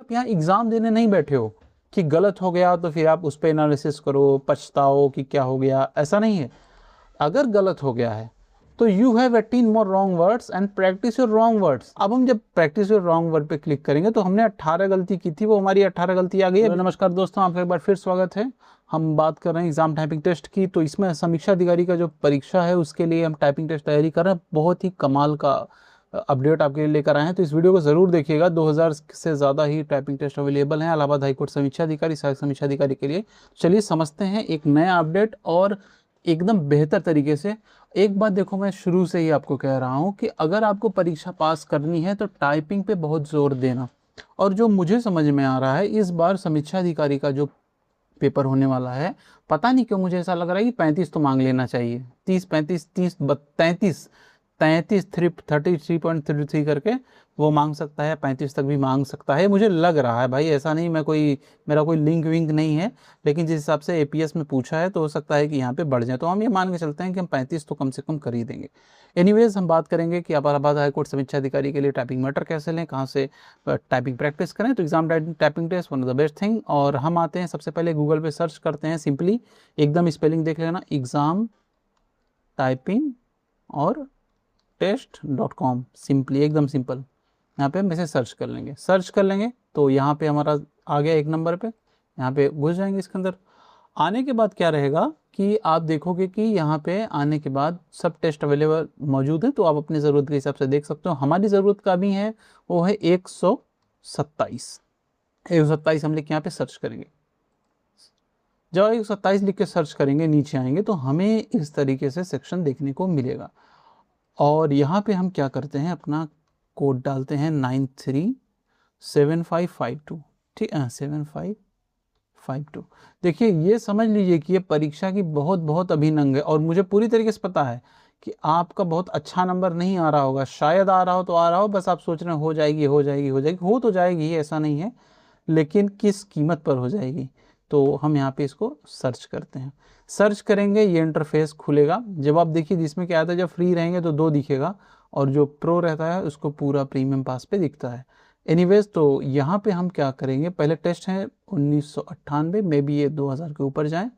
आप यहाँ एग्ज़ाम देने नहीं बैठे हो कि गलत हो गया तो फिर आप उस पर एनालिसिस करो, पछताओ कि क्या हो गया, ऐसा नहीं है। अगर गलत हो गया है तो you have 18 more wrong words and practice your wrong words. अब हम जब प्रैक्टिस योर रॉन्ग वर्ड पे क्लिक करेंगे तो हमने 18 गलती की थी, वो हमारी 18 गलती आ गई है। नमस्कार दोस्तों, आपका एक बार फिर स्वागत है। हम बात कर रहे हैं एग्जाम टाइपिंग टेस्ट की। तो इसमें समीक्षा अधिकारी का जो परीक्षा है उसके लिए हम टाइपिंग टेस्ट तैयारी कर रहे हैं। बहुत ही कमाल का अपडेट आपके लिए लेकर आए हैं, तो इस वीडियो को जरूर देखिएगा। 2000 से ज़्यादा ही टाइपिंग टेस्ट अवेलेबल हैं इलाहाबाद हाईकोर्ट समीक्षा अधिकारी, सहायक समीक्षा अधिकारी के लिए। चलिए समझते हैं एक नया अपडेट और एकदम बेहतर तरीके से। एक बात देखो, मैं शुरू से ही आपको कह रहा हूँ कि अगर आपको परीक्षा पास करनी है तो टाइपिंग पे बहुत जोर देना। और जो मुझे समझ में आ रहा है, इस बार समीक्षा अधिकारी का जो पेपर होने वाला है, पता नहीं क्यों मुझे ऐसा लग रहा है कि 35 तो मांग लेना चाहिए। 30, 35, 30, 33, 33.33 करके वो मांग सकता है, 35 तक भी मांग सकता है, मुझे लग रहा है भाई। ऐसा नहीं, मेरा कोई लिंक विंक नहीं है, लेकिन जिस हिसाब से एपीएस में पूछा है तो हो सकता है कि यहाँ पे बढ़ जाए। तो हम ये मान के चलते हैं कि हम 35 तो कम से कम कर ही देंगे। एनीवेज, हम बात करेंगे कि इलाहाबाद हाईकोर्ट समीक्षा अधिकारी के लिए टाइपिंग मैटर कैसे लें, कहाँ से टाइपिंग प्रैक्टिस करें। तो exam typing test one of the best thing. और हम आते हैं, सबसे पहले गूगल पे सर्च करते हैं, सिंपली एकदम स्पेलिंग देख लेना, एग्जाम टाइपिंग और test.com, सिंपली एकदम सिंपल। यहाँ पे हम इसे सर्च कर लेंगे तो यहाँ पे हमारा आ गया एक नंबर पे। यहाँ पे घुस जाएंगे इसके अंदर। आने के बाद क्या रहेगा कि आप देखोगे कि यहाँ पे आने के बाद सब टेस्ट अवेलेबल मौजूद है, तो आप अपनी ज़रूरत के हिसाब से देख सकते हो। हमारी ज़रूरत का भी है, वो है 127। 127 हम लिख के यहाँ पे सर्च करेंगे। जब 127 लिख के सर्च करेंगे, नीचे आएंगे तो हमें इस तरीके से सेक्शन देखने को मिलेगा। और यहाँ पे हम क्या करते हैं, अपना कोड डालते हैं 937552। ठीक है, 7552। देखिए, ये समझ लीजिए कि ये परीक्षा की बहुत बहुत अभिनंग है। और मुझे पूरी तरीके से पता है कि आपका बहुत अच्छा नंबर नहीं आ रहा होगा, शायद आ रहा हो तो आ रहा हो, बस आप सोच रहे हो जाएगी हो जाएगी हो जाएगी। हो तो जाएगी, ऐसा नहीं है, लेकिन किस कीमत पर हो जाएगी। तो हम यहाँ पे इसको सर्च करते हैं। सर्च करेंगे, ये इंटरफेस खुलेगा। जब आप देखिए, जिसमें क्या आता है, जब फ्री रहेंगे तो 2 दिखेगा, और जो प्रो रहता है उसको पूरा प्रीमियम पास पे दिखता है। एनीवेज, तो यहाँ पे हम क्या करेंगे, पहले टेस्ट है 1998 में भी, ये 2000 के ऊपर जाए।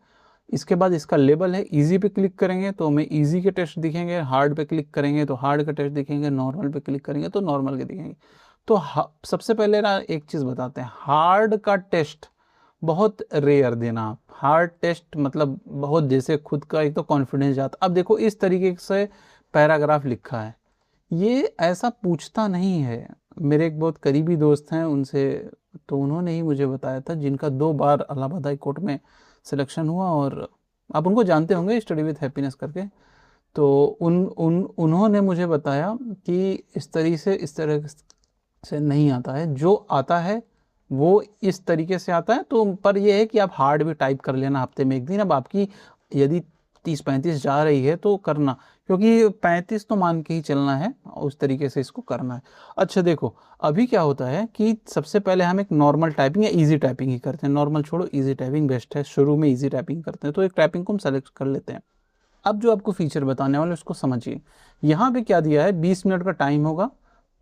इसके बाद इसका लेबल है इजी पे क्लिक करेंगे तो हमें इजी के टेस्ट दिखेंगे, हार्ड पे क्लिक करेंगे तो हार्ड के टेस्ट दिखेंगे, नॉर्मल पे क्लिक करेंगे तो नॉर्मल के दिखेंगे। तो सबसे पहले ना एक चीज़ बताते हैं, हार्ड का टेस्ट बहुत रेयर देना आप। हार्ड टेस्ट मतलब बहुत, जैसे खुद का एक तो कॉन्फिडेंस जाता। अब देखो, इस तरीके से पैराग्राफ लिखा है, ये ऐसा पूछता नहीं है। मेरे एक बहुत करीबी दोस्त हैं, उनसे तो उन्होंने ही मुझे बताया था, जिनका 2 बार इलाहाबाद हाई कोर्ट में सिलेक्शन हुआ, और आप उनको जानते होंगे, स्टडी विद हैप्पीनेस करके। तो उन्होंने मुझे बताया कि इस तरह से नहीं आता है, जो आता है वो इस तरीके से आता है। तो पर यह है कि आप हार्ड भी टाइप कर लेना हफ्ते में एक दिन। अब आपकी यदि 30-35 जा रही है तो करना, क्योंकि 35 तो मान के ही चलना है, उस तरीके से इसको करना है। अच्छा देखो, अभी क्या होता है कि सबसे पहले हम एक नॉर्मल टाइपिंग या इजी टाइपिंग ही करते हैं। नॉर्मल छोड़ो, इजी टाइपिंग बेस्ट है, शुरू में इजी टाइपिंग करते हैं। तो एक टाइपिंग को हम सेलेक्ट कर लेते हैं। अब जो आपको फीचर बताने वाले उसको समझिए। यहाँ पे क्या दिया है, 20 मिनट का टाइम होगा,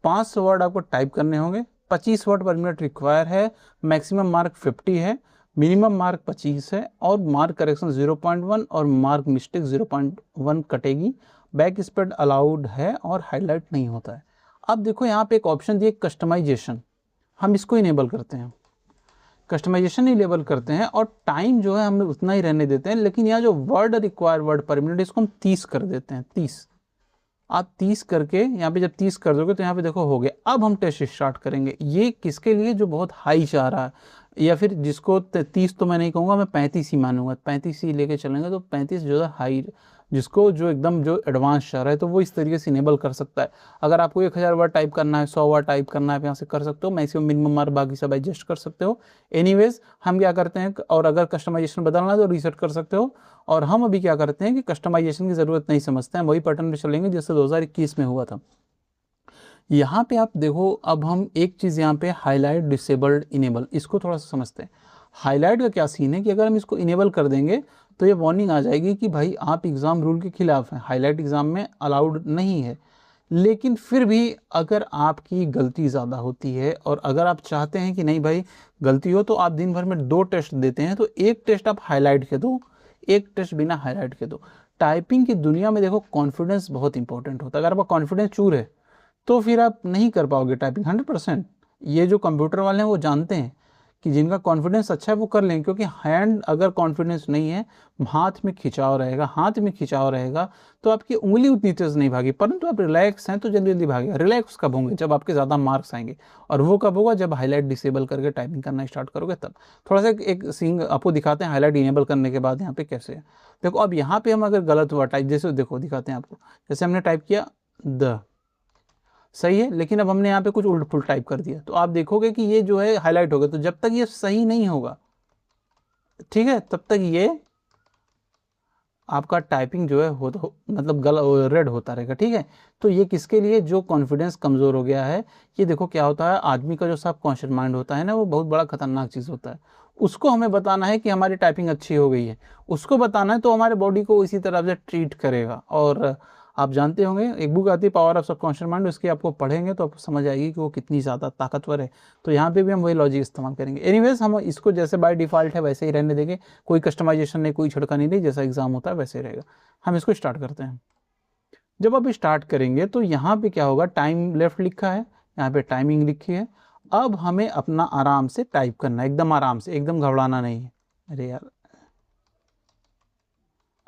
500 वर्ड आपको टाइप करने होंगे, 25 वर्ड पर मिनट रिक्वायर है, मैक्सिमम मार्क 50 है, मिनिमम मार्क 25 है, और मार्क करेक्शन 0.1 और मार्क मिस्टेक 0.1 कटेगी। बैक स्पेड अलाउड है और हाईलाइट नहीं होता है। अब देखो, यहाँ पे एक ऑप्शन दिए कस्टमाइजेशन, हम इसको इनेबल करते हैं। कस्टमाइजेशन ही लेबल करते हैं, और टाइम जो है हम उतना ही रहने देते हैं, लेकिन यहाँ जो वर्ड रिक्वायर वर्ड पर मिनट, इसको हम 30 कर देते हैं। 30 आप 30 करके यहाँ पे जब 30 कर दोगे तो यहाँ पे देखो हो गया। अब हम टेस्ट स्टार्ट करेंगे। ये किसके लिए, जो बहुत हाई चाह रहा है, या फिर जिसको 30 तो मैं नहीं कहूँगा, मैं 35 ही मानूंगा। 35 ही लेके चलेंगे तो 35 जो है हाई, जिसको जो एकदम जो एडवांस चाह रहा है तो वो इस तरीके से इनेबल कर सकता है। अगर आपको 1000 वर्ड टाइप करना है, 100 वर्ड टाइप करना है, यहाँ से कर सकते हो। मैक्सिमम मिनिमम मार्क बाकी सब एडजस्ट कर सकते हो। एनीवेज, हम क्या करते हैं, और अगर कस्टमाइजेशन बदलना है तो रीसेट कर सकते हो। और हम अभी क्या करते हैं कि कस्टमाइजेशन की ज़रूरत नहीं समझते हैं, वही पैटर्न पे चलेंगे जैसे 2021 में हुआ था। यहाँ पे आप देखो, अब हम एक चीज़ यहाँ पे हाईलाइट डिसेबल्ड इनेबल, इसको थोड़ा सा समझते हैं। हाईलाइट का क्या सीन है कि अगर हम इसको इनेबल कर देंगे तो ये वार्निंग आ जाएगी कि भाई आप एग्ज़ाम रूल के खिलाफ हैं, हाईलाइट एग्ज़ाम में अलाउड नहीं है। लेकिन फिर भी अगर आपकी गलती ज़्यादा होती है और अगर आप चाहते हैं कि नहीं भाई गलती हो, तो आप दिन भर में 2 टेस्ट देते हैं, तो एक टेस्ट आप हाईलाइट के दो, एक टेस्ट बिना हाईलाइट के दो। टाइपिंग की दुनिया में देखो कॉन्फिडेंस बहुत इंपॉर्टेंट होता है। अगर आपका कॉन्फिडेंस चूर है तो फिर आप नहीं कर पाओगे टाइपिंग 100%। ये जो कंप्यूटर वाले हैं वो जानते हैं कि जिनका कॉन्फिडेंस अच्छा है वो कर लेंगे, क्योंकि हैंड अगर कॉन्फिडेंस नहीं है, हाथ में खिंचाव रहेगा, हाथ में खिंचाव रहेगा तो आपकी उंगली उतनी तेज नहीं भागी, परंतु आप रिलैक्स हैं तो जल्दी जल्दी भागेगा। रिलैक्स कब होंगे? जब आपके ज़्यादा मार्क्स आएंगे, और वो कब होगा? जब हाईलाइट डिसेबल करके टाइपिंग करना स्टार्ट करोगे तब। थोड़ा सा एक सीन आपको दिखाते हैं हाईलाइट इनेबल करने के बाद यहाँ पे कैसे है। देखो अब यहाँ पे हम अगर गलत हुआ टाइप, जैसे देखो दिखाते हैं आपको, जैसे हमने टाइप किया द, सही है, लेकिन अब हमने यहाँ पे कुछ उल्ट पुल्ट टाइप कर दिया, तो आप देखोगे कि ये जो है हाईलाइट हो गया। तो जब तक ये सही नहीं होगा, ठीक है, तब तक ये आपका टाइपिंग जो है हो तो मतलब रेड होता रहेगा, ठीक है। तो ये किसके लिए? जो कॉन्फिडेंस कमज़ोर हो गया है। ये देखो क्या होता है, आदमी का जो सब कॉन्शियस माइंड होता है ना, वो बहुत बड़ा खतरनाक चीज़ होता है। उसको हमें बताना है कि हमारी टाइपिंग अच्छी हो गई है, उसको बताना है, तो हमारे बॉडी को इसी तरह से ट्रीट करेगा। और आप जानते होंगे एक बुक आती है पावर ऑफ सबकॉन्शियस माइंड, उसकी आपको पढ़ेंगे तो आपको समझ आएगी कि वो कितनी ज़्यादा ताकतवर है। तो यहाँ पे भी हम वही लॉजिक इस्तेमाल करेंगे। एनीवेज हम इसको जैसे बाय डिफ़ॉल्ट है वैसे ही रहने देंगे, कोई कस्टमाइजेशन नहीं, कोई छिड़का नहीं, जैसा एग्जाम होता है वैसे रहेगा। हम इसको स्टार्ट करते हैं। जब आप स्टार्ट करेंगे तो यहाँ पे क्या होगा, टाइम लेफ्ट लिखा है, यहाँ पे टाइमिंग लिखी है। अब हमें अपना आराम से टाइप करना है, एकदम आराम से, एकदम घबराना नहीं है। अरे यार,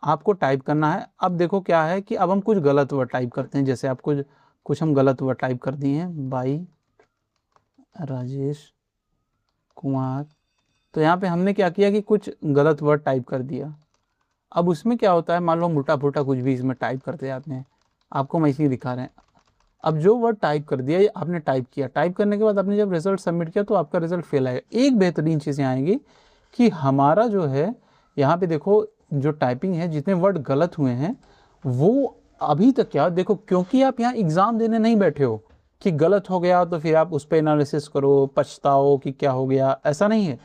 आपको टाइप करना है। अब देखो क्या है कि अब हम कुछ गलत वर्ड टाइप करते हैं, जैसे आप कुछ हम गलत वर्ड टाइप कर दिए हैं, बाई राजेश कुमार। तो यहाँ पे हमने क्या किया कि कुछ गलत वर्ड टाइप कर दिया। अब उसमें क्या होता है, मान लो मोटा फुटा कुछ भी इसमें टाइप करते जाते हैं, आपको हम इसी दिखा रहे हैं। अब जो वर्ड टाइप कर दिया, ये आपने टाइप किया, टाइप करने के बाद आपने जब रिजल्ट सबमिट किया तो आपका रिजल्ट फेल आएगा। एक बेहतरीन चीज़ यहाँ आएगी कि हमारा जो है यहाँ पे देखो जो टाइपिंग है, जितने वर्ड गलत हुए हैं वो अभी तक क्या देखो, क्योंकि आप यहाँ एग्ज़ाम देने नहीं बैठे हो कि गलत हो गया तो फिर आप उस पर एनालिसिस करो, पछताओ कि क्या हो गया, ऐसा नहीं है।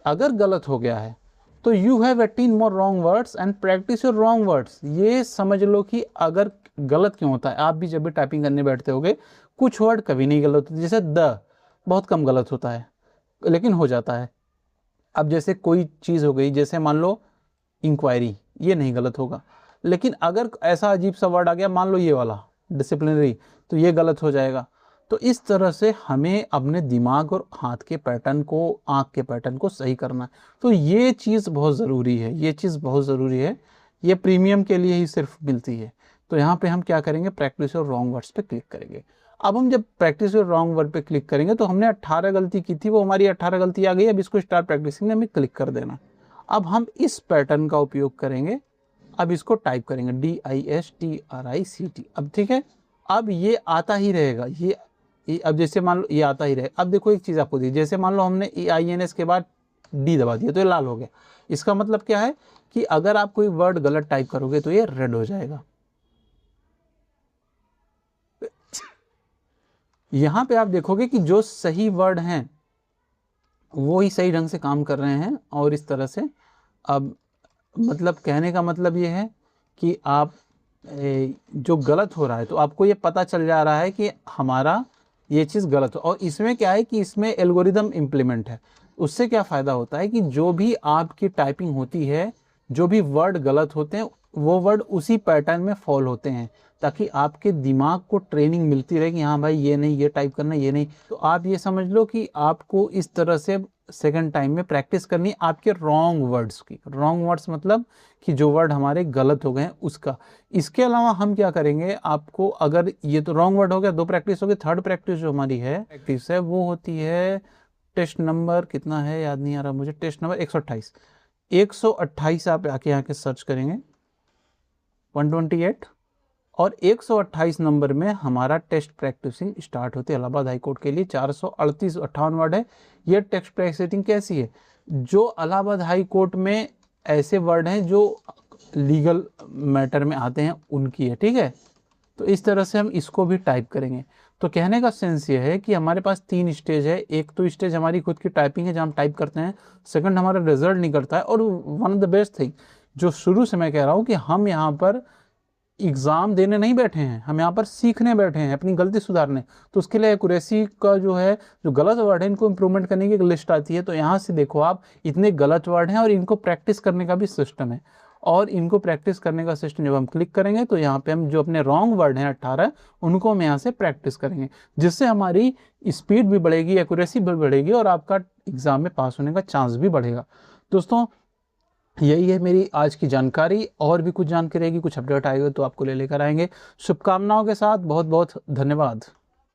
अगर गलत हो गया है तो you have 18 more wrong words and practice your wrong words. ये समझ लो कि अगर गलत क्यों होता है, आप भी जब भी टाइपिंग करने बैठते होगे कुछ वर्ड कभी नहीं गलत होते, जैसे द बहुत कम गलत होता है लेकिन हो जाता है। अब जैसे कोई चीज़ हो गई, जैसे मान लो इंक्वायरी, ये नहीं गलत होगा, लेकिन अगर ऐसा अजीब सा वर्ड आ गया, मान लो ये वाला डिसिप्लिनरी, तो ये गलत हो जाएगा। तो इस तरह से हमें अपने दिमाग और हाथ के पैटर्न को, आँख के पैटर्न को सही करना है। तो ये चीज़ बहुत ज़रूरी है, ये चीज़ बहुत ज़रूरी है, ये प्रीमियम के लिए ही सिर्फ मिलती है। तो यहाँ पे हम क्या करेंगे, प्रैक्टिस और रॉन्ग वर्ड्स पे क्लिक करेंगे। अब हम जब प्रैक्टिस और रॉन्ग वर्ड पे क्लिक करेंगे तो हमने 18 गलती की थी, वो हमारी 18 गलती आ गई। अब इसको स्टार्ट प्रैक्टिसिंग में हमें क्लिक कर देना। अब हम इस पैटर्न का उपयोग करेंगे। अब इसको टाइप करेंगे DISTRICT। अब ठीक है, अब ये आता ही रहेगा, ये अब जैसे मान लो ये आता ही रहे। अब देखो एक चीज़ आपको दी, जैसे मान लो हमने EINS के बाद D दबा दिया तो ये लाल हो गया। इसका मतलब क्या है कि अगर आप कोई वर्ड गलत टाइप करोगे तो ये रेड हो जाएगा। यहाँ पे आप देखोगे कि जो सही वर्ड हैं वो ही सही ढंग से काम कर रहे हैं, और इस तरह से अब मतलब कहने का मतलब ये है कि आप जो गलत हो रहा है तो आपको ये पता चल जा रहा है कि हमारा ये चीज़ गलत हो। और इसमें क्या है कि इसमें एल्गोरिदम इम्प्लीमेंट है। उससे क्या फ़ायदा होता है कि जो भी आपकी टाइपिंग होती है, जो भी वर्ड गलत होते हैं वो वर्ड उसी पैटर्न में फॉल होते हैं, ताकि आपके दिमाग को ट्रेनिंग मिलती रहे कि हाँ भाई ये नहीं, ये टाइप करना, ये नहीं। तो आप ये समझ लो कि आपको इस तरह से सेकंड टाइम में प्रैक्टिस करनी है आपके रॉन्ग वर्ड्स की। रॉन्ग वर्ड्स मतलब कि जो वर्ड हमारे गलत हो गए हैं उसका। इसके अलावा हम क्या करेंगे, आपको अगर ये तो रॉन्ग वर्ड हो गया, 2 प्रैक्टिस हो गई, थर्ड प्रैक्टिस जो हमारी है प्रैक्टिस है वो होती है टेस्ट नंबर कितना है याद नहीं आ रहा मुझे, टेस्ट नंबर 128। 128 आप आके यहाँ के सर्च करेंगे 128, और 128 नंबर में हमारा टेस्ट प्रैक्टिसिंग स्टार्ट होती है इलाहाबाद हाई कोर्ट के लिए। 438-58 वर्ड है। ये टेस्ट प्रैक्टिसिंग कैसी है, जो इलाहाबाद हाई कोर्ट में ऐसे वर्ड हैं जो लीगल मैटर में आते हैं उनकी है, ठीक है। तो इस तरह से हम इसको भी टाइप करेंगे। तो कहने का सेंस ये है कि हमारे पास 3 स्टेज है। एक तो स्टेज हमारी खुद की टाइपिंग है जहाँ हम टाइप करते हैं, सेकंड हमारा रिजल्ट निकलता है, और one of the best thing जो शुरू से मैं कह रहा हूँ कि हम यहाँ पर एग्ज़ाम देने नहीं बैठे हैं, हम यहाँ पर सीखने बैठे हैं, अपनी गलती सुधारने। तो उसके लिए एक्यूरेसी का जो है, जो गलत वर्ड है, इनको इम्प्रूवमेंट करने की एक लिस्ट आती है। तो यहाँ से देखो आप, इतने गलत वर्ड हैं और इनको प्रैक्टिस करने का भी सिस्टम है। और इनको प्रैक्टिस करने का सिस्टम जब हम क्लिक करेंगे तो यहाँ पे हम जो अपने रॉन्ग वर्ड हैं 18, उनको हम यहाँ से प्रैक्टिस करेंगे, जिससे हमारी स्पीड भी बढ़ेगी, एक्यूरेसी भी बढ़ेगी और आपका एग्ज़ाम में पास होने का चांस भी बढ़ेगा। दोस्तों, यही है मेरी आज की जानकारी। और भी कुछ जानकारी रहेगी, कुछ अपडेट आएगा तो आपको लेकर आएंगे। शुभकामनाओं के साथ बहुत बहुत धन्यवाद।